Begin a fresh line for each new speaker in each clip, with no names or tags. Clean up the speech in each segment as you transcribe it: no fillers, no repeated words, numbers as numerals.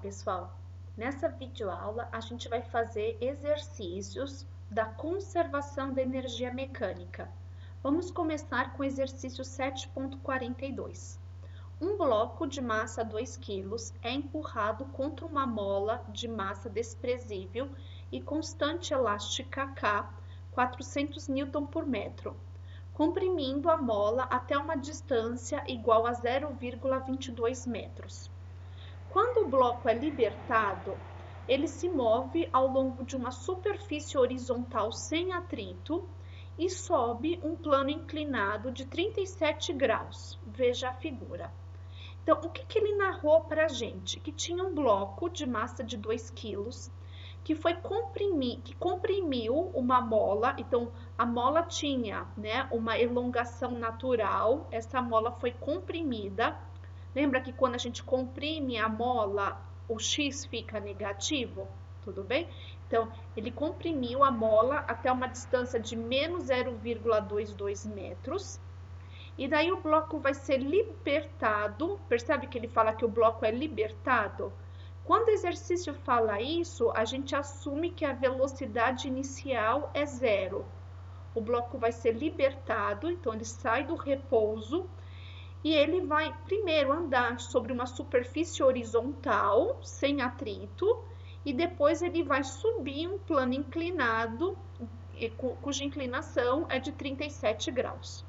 pessoal! Nessa videoaula a gente vai fazer exercícios da conservação da energia mecânica. Vamos começar com o exercício 7.42. Um bloco de massa 2 kg é empurrado contra uma mola de massa desprezível e constante elástica K, 400 N por metro, comprimindo a mola até uma distância igual a 0,22 metros. Quando o bloco é libertado, ele se move ao longo de uma superfície horizontal sem atrito e sobe um plano inclinado de 37 graus. Veja a figura. Então, o que ele narrou para a gente? Que tinha um bloco de massa de 2 kg que comprimiu uma mola. Então, a mola tinha, uma elongação natural, essa mola foi comprimida. Lembra que quando a gente comprime a mola, o X fica negativo? Tudo bem? Então, ele comprimiu a mola até uma distância de menos 0,22 metros. E daí o bloco vai ser libertado. Percebe que ele fala que o bloco é libertado? Quando o exercício fala isso, a gente assume que a velocidade inicial é 0. O bloco vai ser libertado, então ele sai do repouso. E ele vai primeiro andar sobre uma superfície horizontal, sem atrito, e depois ele vai subir um plano inclinado, cuja inclinação é de 37 graus.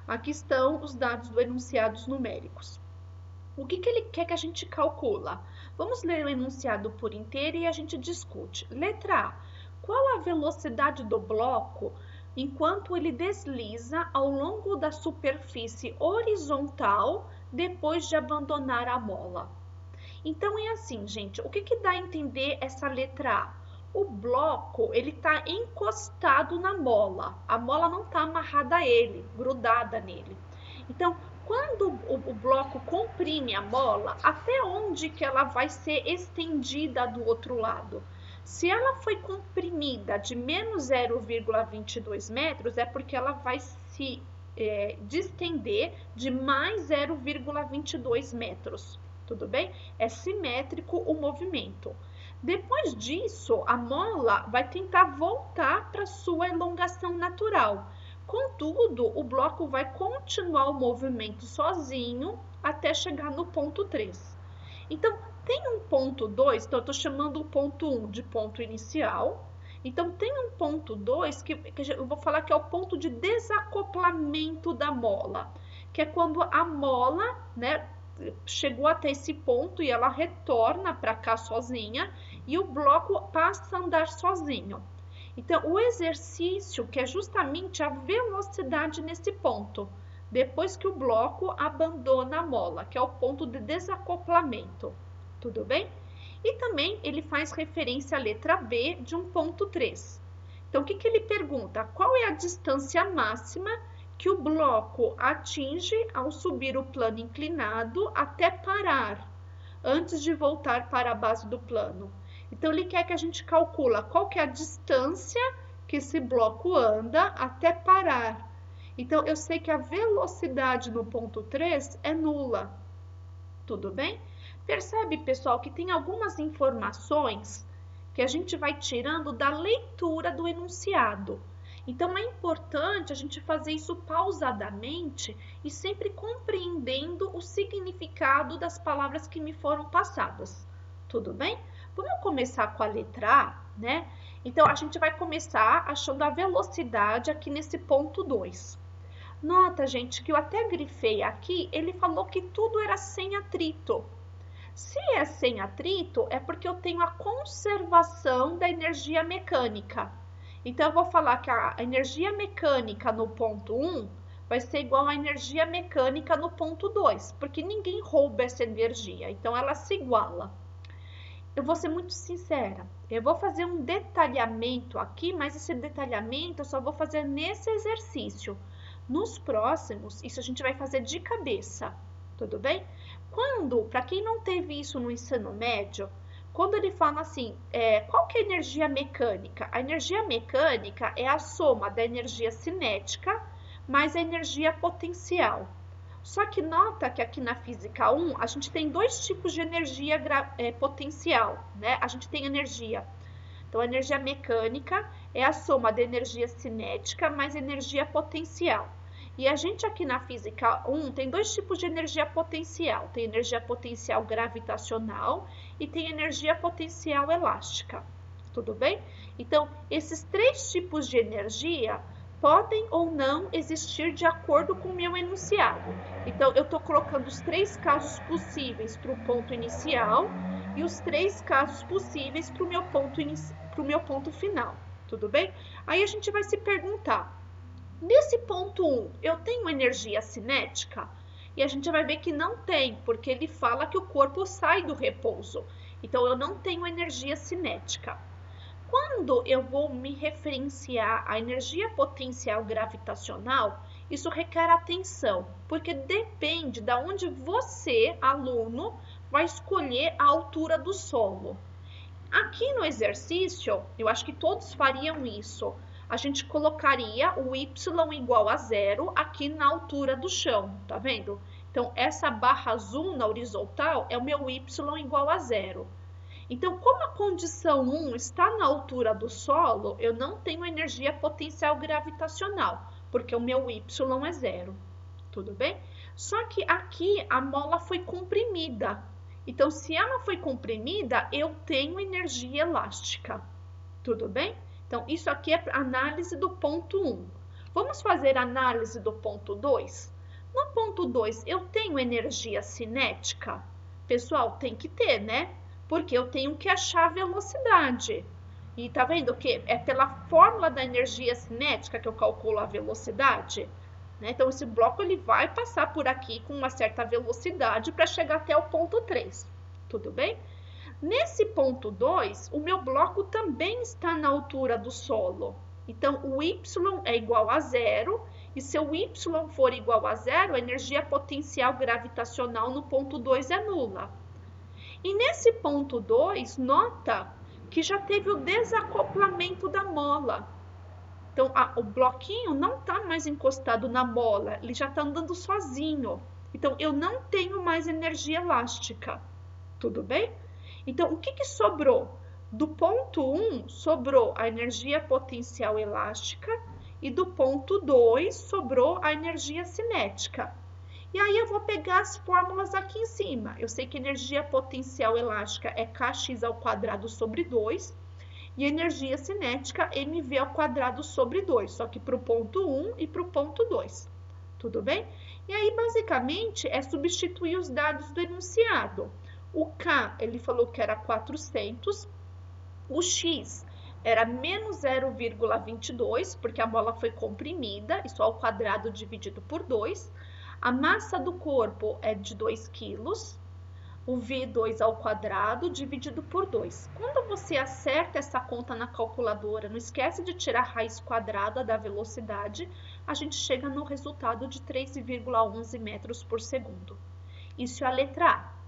Aqui estão os dados do enunciados numéricos. O que ele quer que a gente calcula? Vamos ler o enunciado por inteiro e a gente discute. Letra A. Qual a velocidade do bloco enquanto ele desliza ao longo da superfície horizontal depois de abandonar a mola? Então, é assim, gente, o que dá a entender essa letra A? O bloco, ele está encostado na mola, a mola não está amarrada a ele, grudada nele. Então, quando o bloco comprime a mola, até onde que ela vai ser estendida do outro lado? Se ela foi comprimida de menos 0,22 metros, é porque ela vai se distender de mais 0,22 metros. Tudo bem? É simétrico o movimento. Depois disso, a mola vai tentar voltar para sua elongação natural. Contudo, o bloco vai continuar o movimento sozinho até chegar no ponto 3. Então, tem um ponto 2, então eu estou chamando o ponto 1 de ponto inicial. Então, tem um ponto 2 que eu vou falar que é o ponto de desacoplamento da mola, que é quando a mola, chegou até esse ponto e ela retorna para cá sozinha e o bloco passa a andar sozinho. Então, o exercício que é justamente a velocidade nesse ponto, depois que o bloco abandona a mola, que é o ponto de desacoplamento. Tudo bem? E também ele faz referência à letra B de um ponto 3. Então, o que ele pergunta? Qual é a distância máxima que o bloco atinge ao subir o plano inclinado até parar, antes de voltar para a base do plano? Então, ele quer que a gente calcule qual que é a distância que esse bloco anda até parar. Então, eu sei que a velocidade no ponto 3 é nula. Tudo bem? Percebe, pessoal, que tem algumas informações que a gente vai tirando da leitura do enunciado. Então, é importante a gente fazer isso pausadamente e sempre compreendendo o significado das palavras que me foram passadas. Tudo bem? Vamos começar com a letra A, Então, a gente vai começar achando a velocidade aqui nesse ponto 2. Nota, gente, que eu até grifei aqui, ele falou que tudo era sem atrito. Se é sem atrito, é porque eu tenho a conservação da energia mecânica. Então, eu vou falar que a energia mecânica no ponto 1 vai ser igual à energia mecânica no ponto 2, porque ninguém rouba essa energia, então ela se iguala. Eu vou ser muito sincera, eu vou fazer um detalhamento aqui, mas esse detalhamento eu só vou fazer nesse exercício. Nos próximos, isso a gente vai fazer de cabeça, tudo bem? Para quem não teve isso no ensino médio, quando ele fala assim, qual que é a energia mecânica? A energia mecânica é a soma da energia cinética mais a energia potencial. Só que nota que aqui na física 1, a gente tem dois tipos de energia potencial, né? A gente tem energia. Então, a energia mecânica é a soma da energia cinética mais energia potencial. E a gente aqui na física 1 tem dois tipos de energia potencial. Tem energia potencial gravitacional e tem energia potencial elástica. Tudo bem? Então, esses três tipos de energia podem ou não existir de acordo com o meu enunciado. Então, eu estou colocando os três casos possíveis para o ponto inicial e os três casos possíveis para o meu ponto final. Tudo bem? Aí a gente vai se perguntar, nesse ponto 1, eu tenho energia cinética? E a gente vai ver que não tem, porque ele fala que o corpo sai do repouso. Então, eu não tenho energia cinética. Quando eu vou me referenciar à energia potencial gravitacional, isso requer atenção, porque depende de onde você, aluno, vai escolher a altura do solo. Aqui no exercício, eu acho que todos fariam isso. A gente colocaria o y igual a 0 aqui na altura do chão, tá vendo? Então, essa barra azul na horizontal é o meu y igual a 0. Então, como a condição 1 está na altura do solo, eu não tenho energia potencial gravitacional, porque o meu y é 0. Tudo bem? Só que aqui a mola foi comprimida. Então, se ela foi comprimida, eu tenho energia elástica. Tudo bem? Então, isso aqui é análise do ponto 1. Vamos fazer análise do ponto 2? No ponto 2, eu tenho energia cinética? Pessoal, tem que ter, né? Porque eu tenho que achar a velocidade. E tá vendo que é pela fórmula da energia cinética que eu calculo a velocidade? Né? Então, esse bloco ele vai passar por aqui com uma certa velocidade para chegar até o ponto 3. Tudo bem? Nesse ponto 2, o meu bloco também está na altura do solo. Então, o y é igual a 0. E se o y for igual a 0, a energia potencial gravitacional no ponto 2 é nula. E nesse ponto 2, nota que já teve o desacoplamento da mola. Então, o bloquinho não está mais encostado na mola, ele já está andando sozinho. Então, eu não tenho mais energia elástica. Tudo bem? Então, o que sobrou? Do ponto 1, sobrou a energia potencial elástica e do ponto 2, sobrou a energia cinética. E aí eu vou pegar as fórmulas aqui em cima. Eu sei que energia potencial elástica é kx² sobre 2 e energia cinética mv² sobre 2, só que para o ponto 1 e para o ponto 2. Tudo bem? E aí, basicamente, é substituir os dados do enunciado. O K, ele falou que era 400, o X era menos 0,22, porque a mola foi comprimida, isso ao quadrado dividido por 2. A massa do corpo é de 2 quilos, o V2 ao quadrado dividido por 2. Quando você acerta essa conta na calculadora, não esquece de tirar a raiz quadrada da velocidade, a gente chega no resultado de 3,11 metros por segundo. Isso é a letra A.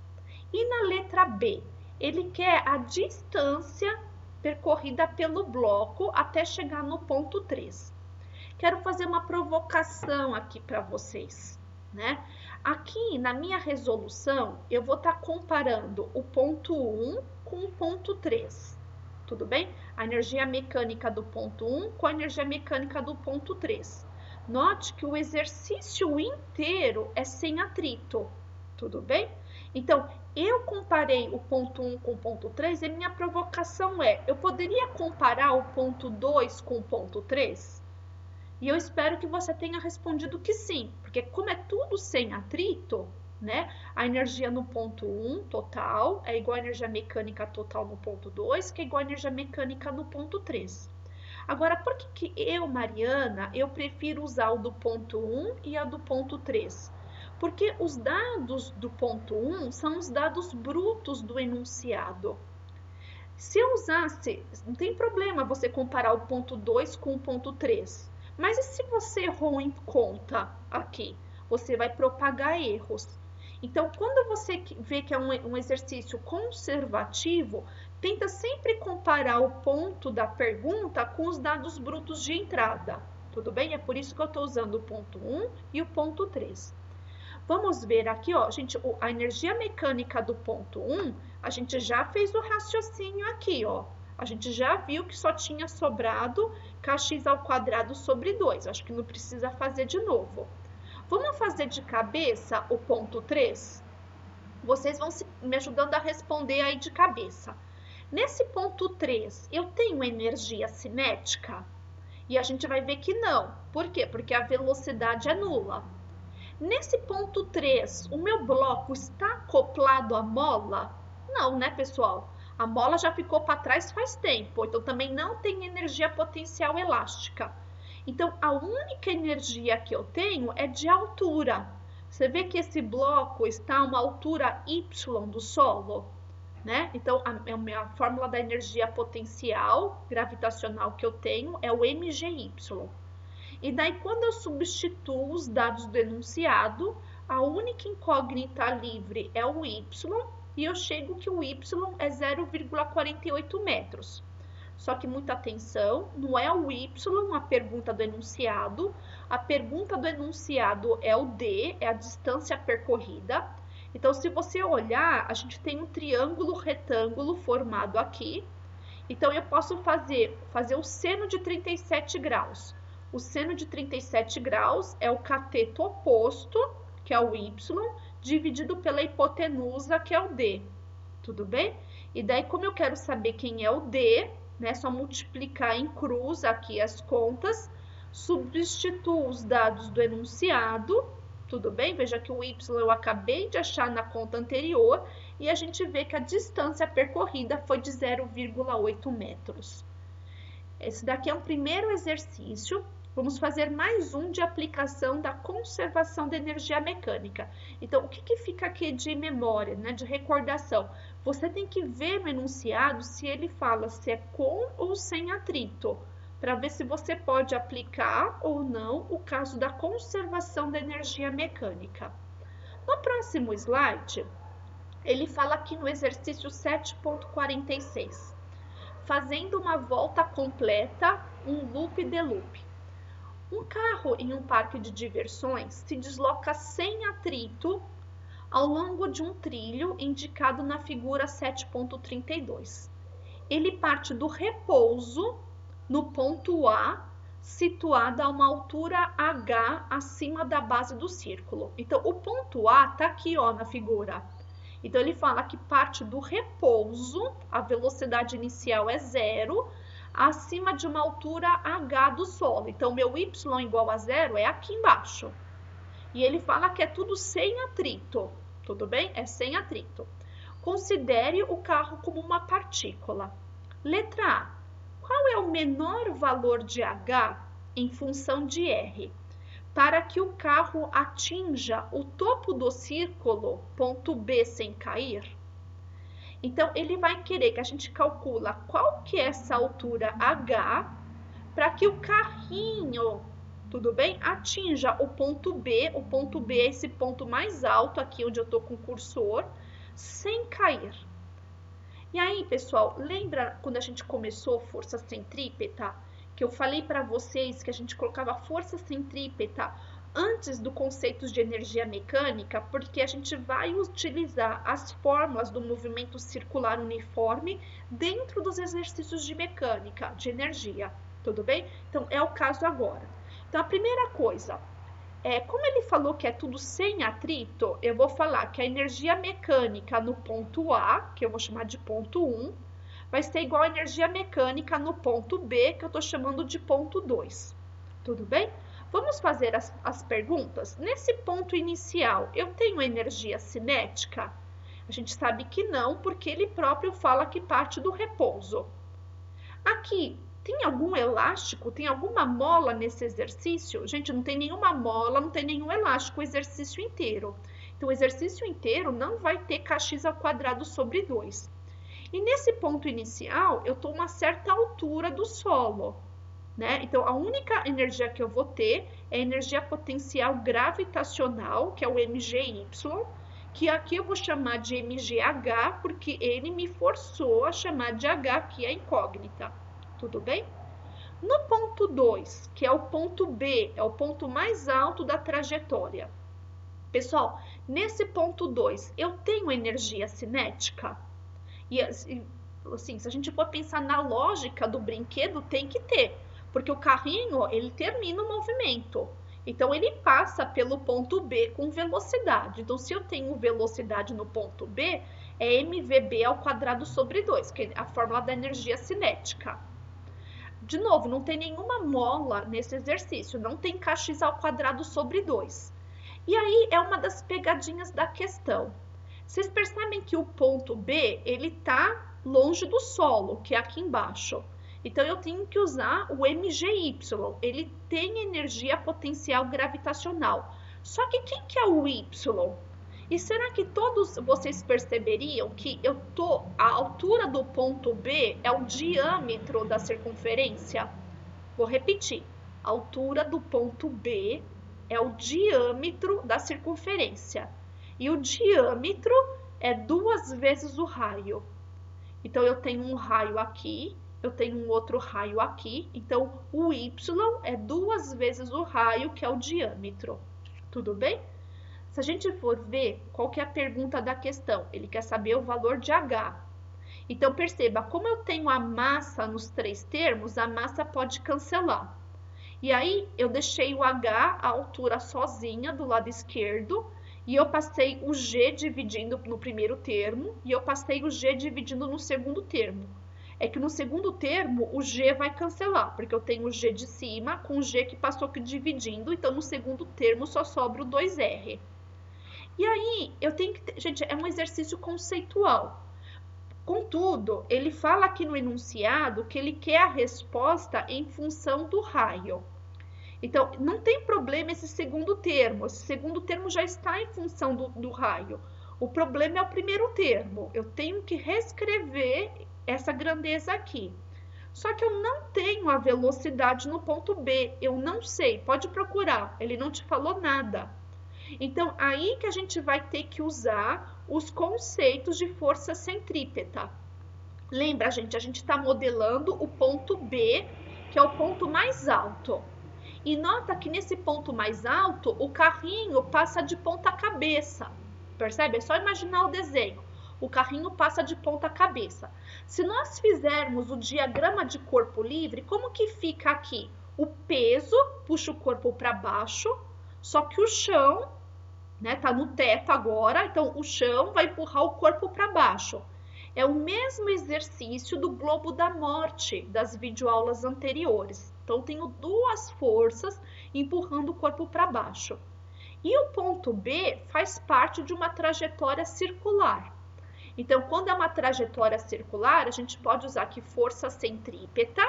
E na letra B, ele quer a distância percorrida pelo bloco até chegar no ponto 3. Quero fazer uma provocação aqui para vocês, né? Aqui na minha resolução, eu vou estar comparando o ponto 1 com o ponto 3. Tudo bem? A energia mecânica do ponto 1 com a energia mecânica do ponto 3. Note que o exercício inteiro é sem atrito. Tudo bem? Então, eu comparei o ponto 1 com o ponto 3 e minha provocação é, eu poderia comparar o ponto 2 com o ponto 3? E eu espero que você tenha respondido que sim, porque como é tudo sem atrito, né? A energia no ponto 1 total é igual à energia mecânica total no ponto 2, que é igual à energia mecânica no ponto 3. Agora, por que eu, Mariana, eu prefiro usar o do ponto 1 e a do ponto 3? Porque os dados do ponto 1 são os dados brutos do enunciado. Se eu usasse, não tem problema você comparar o ponto 2 com o ponto 3. Mas e se você errou em conta aqui? Você vai propagar erros. Então, quando você vê que é um exercício conservativo, tenta sempre comparar o ponto da pergunta com os dados brutos de entrada. Tudo bem? É por isso que eu estou usando o ponto 1 e o ponto 3. Vamos ver aqui, ó, gente, a energia mecânica do ponto 1, a gente já fez o raciocínio aqui, ó. A gente já viu que só tinha sobrado kx² sobre 2. Acho que não precisa fazer de novo. Vamos fazer de cabeça o ponto 3? Vocês vão me ajudando a responder aí de cabeça. Nesse ponto 3, eu tenho energia cinética? E a gente vai ver que não. Por quê? Porque a velocidade é nula. Nesse ponto 3, o meu bloco está acoplado à mola? Não, né, pessoal? A mola já ficou para trás faz tempo, então também não tem energia potencial elástica. Então, a única energia que eu tenho é de altura. Você vê que esse bloco está a uma altura y do solo, né? Então, a minha fórmula da energia potencial gravitacional que eu tenho é o mgy. E daí, quando eu substituo os dados do enunciado, a única incógnita livre é o y, e eu chego que o y é 0,48 metros. Só que muita atenção, não é o y a pergunta do enunciado. A pergunta do enunciado é o d, é a distância percorrida. Então, se você olhar, a gente tem um triângulo retângulo formado aqui. Então, eu posso fazer o seno de 37 graus. O seno de 37 graus é o cateto oposto, que é o y, dividido pela hipotenusa, que é o d. Tudo bem? E daí, como eu quero saber quem é o d, né, só multiplicar em cruz aqui as contas, substituo os dados do enunciado, tudo bem? Veja que o y eu acabei de achar na conta anterior e a gente vê que a distância percorrida foi de 0,8 metros. Esse daqui é um primeiro exercício. Vamos fazer mais um de aplicação da conservação da energia mecânica. Então, o que fica aqui de memória, né, de recordação? Você tem que ver no enunciado se ele fala se é com ou sem atrito, para ver se você pode aplicar ou não o caso da conservação da energia mecânica. No próximo slide, ele fala aqui no exercício 7.46, fazendo uma volta completa, um loop de loop. Um carro em um parque de diversões se desloca sem atrito ao longo de um trilho indicado na figura 7.32. Ele parte do repouso no ponto A, situado a uma altura h acima da base do círculo. Então, o ponto A está aqui, ó, na figura. Então, ele fala que parte do repouso, a velocidade inicial é 0, acima de uma altura h do solo. Então, meu y igual a 0 é aqui embaixo. E ele fala que é tudo sem atrito. Tudo bem? É sem atrito. Considere o carro como uma partícula. Letra A. Qual é o menor valor de h em função de r para que o carro atinja o topo do círculo, ponto B, sem cair? Então, ele vai querer que a gente calcula qual que é essa altura h para que o carrinho, tudo bem, atinja o ponto B. O ponto B é esse ponto mais alto aqui onde eu estou com o cursor, sem cair. E aí, pessoal, lembra quando a gente começou força centrípeta? Que eu falei para vocês que a gente colocava força centrípeta antes do conceito de energia mecânica, porque a gente vai utilizar as fórmulas do movimento circular uniforme dentro dos exercícios de mecânica, de energia, tudo bem? Então, é o caso agora. Então, a primeira coisa, como ele falou que é tudo sem atrito, eu vou falar que a energia mecânica no ponto A, que eu vou chamar de ponto 1, vai ser igual a energia mecânica no ponto B, que eu estou chamando de ponto 2, tudo bem? Vamos fazer as perguntas? Nesse ponto inicial, eu tenho energia cinética? A gente sabe que não, porque ele próprio fala que parte do repouso. Aqui, tem algum elástico? Tem alguma mola nesse exercício? Gente, não tem nenhuma mola, não tem nenhum elástico o exercício inteiro. Então, o exercício inteiro não vai ter kx² sobre 2. E nesse ponto inicial, eu estou a uma certa altura do solo, né? Então, a única energia que eu vou ter é a energia potencial gravitacional, que é o mgy, que aqui eu vou chamar de mgh, porque ele me forçou a chamar de h, que é incógnita. Tudo bem? No ponto 2, que é o ponto B, é o ponto mais alto da trajetória, Pessoal, nesse ponto 2, eu tenho energia cinética? E assim, se a gente for pensar na lógica do brinquedo, tem que ter, porque o carrinho, ele termina o movimento. Então, ele passa pelo ponto B com velocidade. Então, se eu tenho velocidade no ponto B, é mvb ao quadrado sobre 2, que é a fórmula da energia cinética. De novo, não tem nenhuma mola nesse exercício, não tem kx ao quadrado sobre 2. E aí é uma das pegadinhas da questão. Vocês percebem que o ponto B, ele está longe do solo, que é aqui embaixo. Então, eu tenho que usar o MGY. Ele tem energia potencial gravitacional. Só que quem que é o Y? E será que todos vocês perceberiam que a altura do ponto B é o diâmetro da circunferência? Vou repetir. A altura do ponto B é o diâmetro da circunferência. E o diâmetro é 2 vezes o raio. Então, eu tenho um raio aqui, eu tenho um outro raio aqui. Então, o Y é 2 vezes o raio, que é o diâmetro. Tudo bem? Se a gente for ver, qual que é a pergunta da questão? Ele quer saber o valor de H. Então, perceba, como eu tenho a massa nos 3 termos, a massa pode cancelar. E aí, eu deixei o H, a altura sozinha, do lado esquerdo, e eu passei o G dividindo no primeiro termo, e eu passei o G dividindo no segundo termo. É que no segundo termo, o G vai cancelar, porque eu tenho o G de cima com o G que passou aqui dividindo, então no segundo termo só sobra o 2R. E aí, eu tenho que... Gente, é um exercício conceitual. Contudo, ele fala aqui no enunciado que ele quer a resposta em função do raio. Então, não tem problema esse segundo termo. Esse segundo termo já está em função do raio. O problema é o primeiro termo. Eu tenho que reescrever essa grandeza aqui. Só que eu não tenho a velocidade no ponto B. Eu não sei. Pode procurar. Ele não te falou nada. Então, aí que a gente vai ter que usar os conceitos de força centrípeta. Lembra, gente? A gente está modelando o ponto B, que é o ponto mais alto. E nota que nesse ponto mais alto, o carrinho passa de ponta cabeça. Percebe? É só imaginar o desenho. O carrinho passa de ponta cabeça. Se nós fizermos o diagrama de corpo livre, como que fica aqui? O peso puxa o corpo para baixo, só que o chão, né, tá no teto agora, então o chão vai empurrar o corpo para baixo. É o mesmo exercício do globo da morte das videoaulas anteriores. Então, tenho 2 forças empurrando o corpo para baixo. E o ponto B faz parte de uma trajetória circular. Então, quando é uma trajetória circular, a gente pode usar que força centrípeta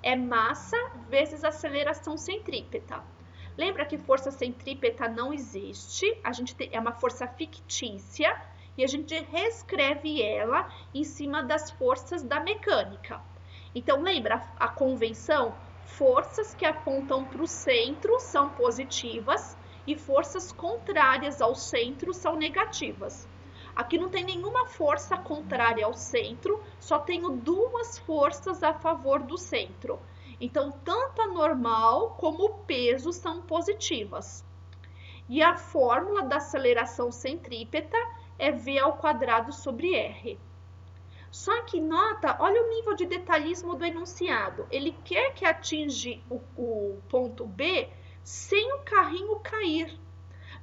é massa vezes aceleração centrípeta. Lembra que força centrípeta não existe, é uma força fictícia e a gente reescreve ela em cima das forças da mecânica. Então, lembra a convenção? Forças que apontam para o centro são positivas e forças contrárias ao centro são negativas. Aqui não tem nenhuma força contrária ao centro, só tenho 2 forças a favor do centro. Então, tanto a normal como o peso são positivas. E a fórmula da aceleração centrípeta é V ao quadrado sobre R. Só que nota, olha o nível de detalhismo do enunciado. Ele quer que atinja o ponto B sem o carrinho cair.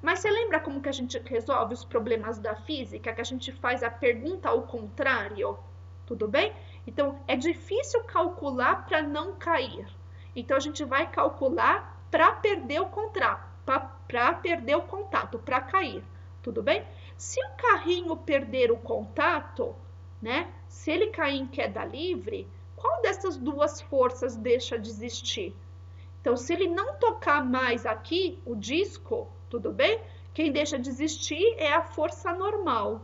Mas você lembra como que a gente resolve os problemas da física? Que a gente faz a pergunta ao contrário? Tudo bem? Então, é difícil calcular para não cair. Então, a gente vai calcular para perder o contato, para cair. Tudo bem? Se o carrinho perder o contato, né? Se ele cair em queda livre, qual dessas 2 forças deixa de existir? Então, se ele não tocar mais aqui, o disco, tudo bem? Quem deixa de existir é a força normal.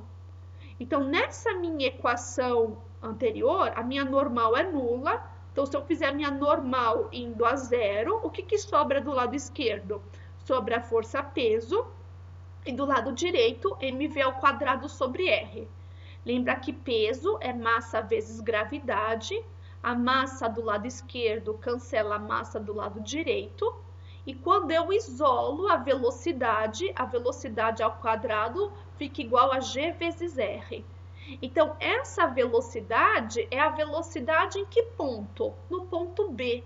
Então, nessa minha equação anterior, a minha normal é nula. Então, se eu fizer a minha normal indo a 0, o que sobra do lado esquerdo? Sobra a força peso e do lado direito, mv ao quadrado sobre r. Lembra que peso é massa vezes gravidade. A massa do lado esquerdo cancela a massa do lado direito. E quando eu isolo a velocidade ao quadrado fica igual a g vezes r. Então, essa velocidade é a velocidade em que ponto? No ponto B,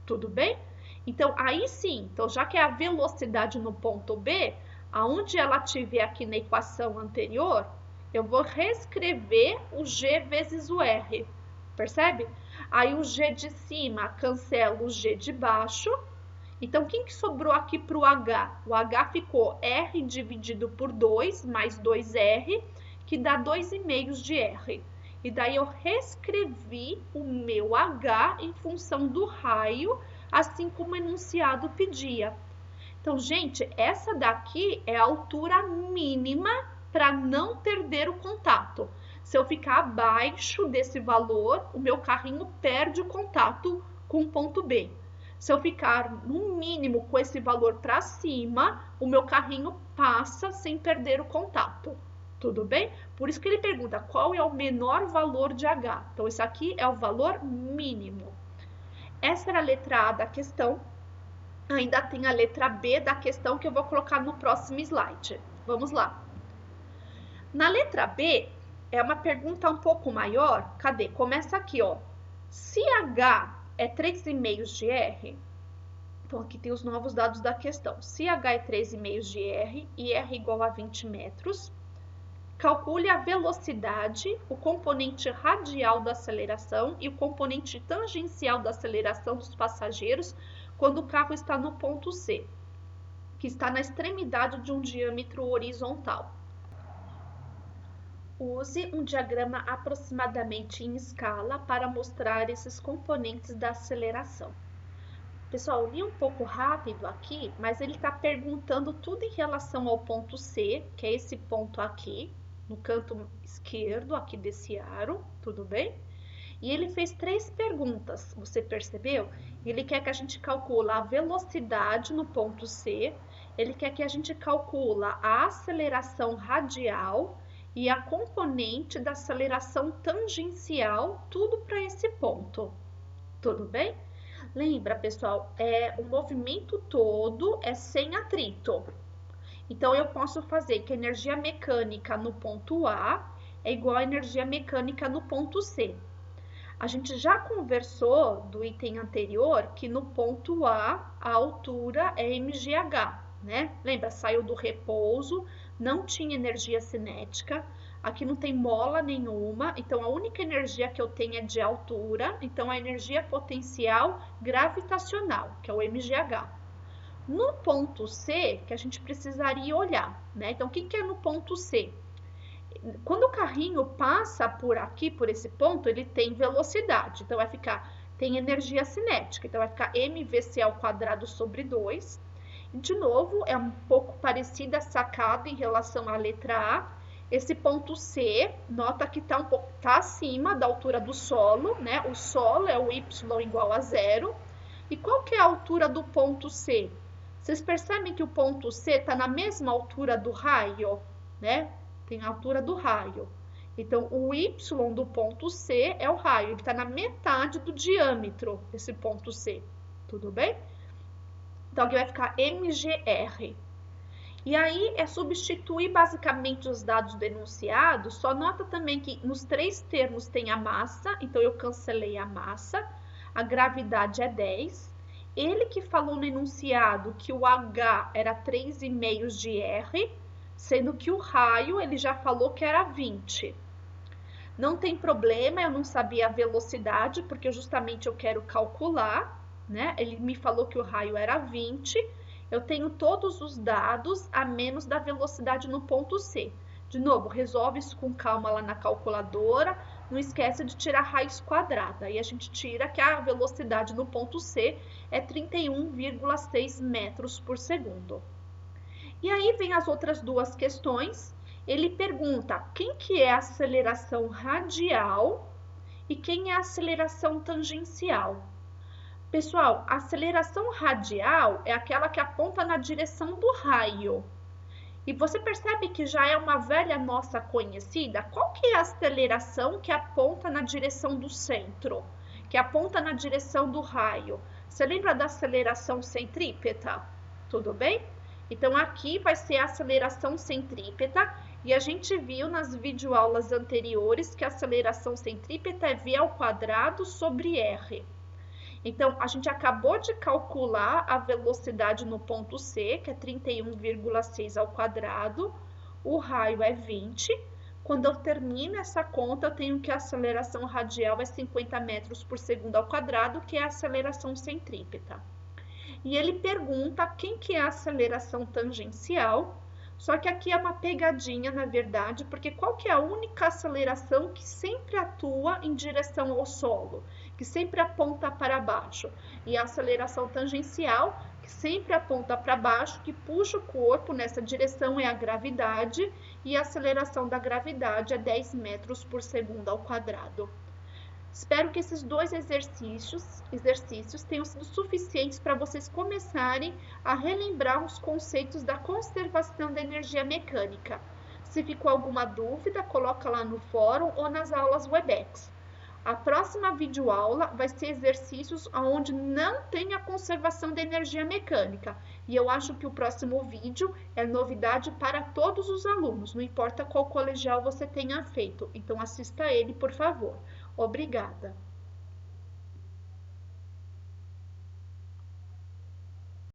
tudo bem? Então, aí sim, então, já que é a velocidade no ponto B, aonde ela estiver aqui na equação anterior, eu vou reescrever o g vezes o r, percebe? Aí o g de cima cancela o g de baixo. Então, quem que sobrou aqui para o h? O h ficou r dividido por 2, mais 2r, que dá 2,5 de r. E daí eu reescrevi o meu h em função do raio, assim como o enunciado pedia. Então, gente, essa daqui é a altura mínima para não perder o contato. Se eu ficar abaixo desse valor, o meu carrinho perde o contato com o ponto B. Se eu ficar no mínimo com esse valor para cima, o meu carrinho passa sem perder o contato. Tudo bem? Por isso que ele pergunta qual é o menor valor de H. Então, esse aqui é o valor mínimo. Essa era a letra A da questão. Ainda tem a letra B da questão que eu vou colocar no próximo slide. Vamos lá. Na letra B, é uma pergunta um pouco maior. Cadê? Começa aqui, ó. Se H é 3,5 de R, então aqui tem os novos dados da questão. Se H é 3,5 de R e R igual a 20 metros, calcule a velocidade, o componente radial da aceleração e o componente tangencial da aceleração dos passageiros quando o carro está no ponto C, que está na extremidade de um diâmetro horizontal. Use um diagrama aproximadamente em escala para mostrar esses componentes da aceleração. Pessoal, eu li um pouco rápido aqui, mas ele está perguntando tudo em relação ao ponto C, que é esse ponto aqui, no canto esquerdo aqui desse aro, tudo bem? E ele fez 3 perguntas, você percebeu? Ele quer que a gente calcule a velocidade no ponto C, ele quer que a gente calcule a aceleração radial e a componente da aceleração tangencial, tudo para esse ponto, tudo bem? Lembra, pessoal, o movimento todo é sem atrito. Então, eu posso fazer que a energia mecânica no ponto A é igual à energia mecânica no ponto C. A gente já conversou do item anterior que no ponto A altura é mgh, né? Lembra, saiu do repouso, não tinha energia cinética, aqui não tem mola nenhuma, então a única energia que eu tenho é de altura, então a energia potencial gravitacional, que é o mgh. No ponto C, que a gente precisaria olhar, né? Então, o que é no ponto C? Quando o carrinho passa por aqui, por esse ponto, ele tem velocidade, então vai ficar, tem energia cinética, então vai ficar mvc ao quadrado sobre 2. E, de novo, é um pouco parecida a sacada em relação à letra A. Esse ponto C, nota que tá acima da altura do solo, né? O solo é o y igual a 0. E qual que é a altura do ponto C? Vocês percebem que o ponto C está na mesma altura do raio, né? Tem a altura do raio. Então, o y do ponto C é o raio, ele está na metade do diâmetro, esse ponto C, tudo bem? Então, aqui vai ficar mgr. E aí, é substituir basicamente os dados do enunciado, só nota também que nos 3 termos tem a massa, então eu cancelei a massa, a gravidade é 10. Ele que falou no enunciado que o H era 3,5 de R, sendo que o raio ele já falou que era 20. Não tem problema, eu não sabia a velocidade, porque justamente eu quero calcular, né? Ele me falou que o raio era 20, eu tenho todos os dados a menos da velocidade no ponto C. De novo, resolve isso com calma lá na calculadora, não esquece de tirar raiz quadrada. Aí a gente tira que a velocidade no ponto C é 31,6 metros por segundo. E aí vem as outras 2 questões. Ele pergunta quem que é a aceleração radial e quem é a aceleração tangencial. Pessoal, a aceleração radial é aquela que aponta na direção do raio. E você percebe que já é uma velha nossa conhecida? Qual que é a aceleração que aponta na direção do centro? Que aponta na direção do raio? Você lembra da aceleração centrípeta? Tudo bem? Então, aqui vai ser a aceleração centrípeta, e a gente viu nas videoaulas anteriores que a aceleração centrípeta é v ao quadrado sobre r. Então, a gente acabou de calcular a velocidade no ponto C, que é 31,6 ao quadrado, o raio é 20. Quando eu termino essa conta, eu tenho que a aceleração radial é 50 metros por segundo ao quadrado, que é a aceleração centrípeta. E ele pergunta quem que é a aceleração tangencial, só que aqui é uma pegadinha, na verdade, porque qual que é a única aceleração que sempre atua em direção ao solo, que sempre aponta para baixo? E a aceleração tangencial, que sempre aponta para baixo, que puxa o corpo nessa direção, é a gravidade, e a aceleração da gravidade é 10 metros por segundo ao quadrado. Espero que esses dois exercícios tenham sido suficientes para vocês começarem a relembrar os conceitos da conservação da energia mecânica. Se ficou alguma dúvida, coloca lá no fórum ou nas aulas Webex. A próxima videoaula vai ser exercícios onde não tem a conservação da energia mecânica. E eu acho que o próximo vídeo é novidade para todos os alunos, não importa qual colegial você tenha feito. Então assista ele, por favor. Obrigada.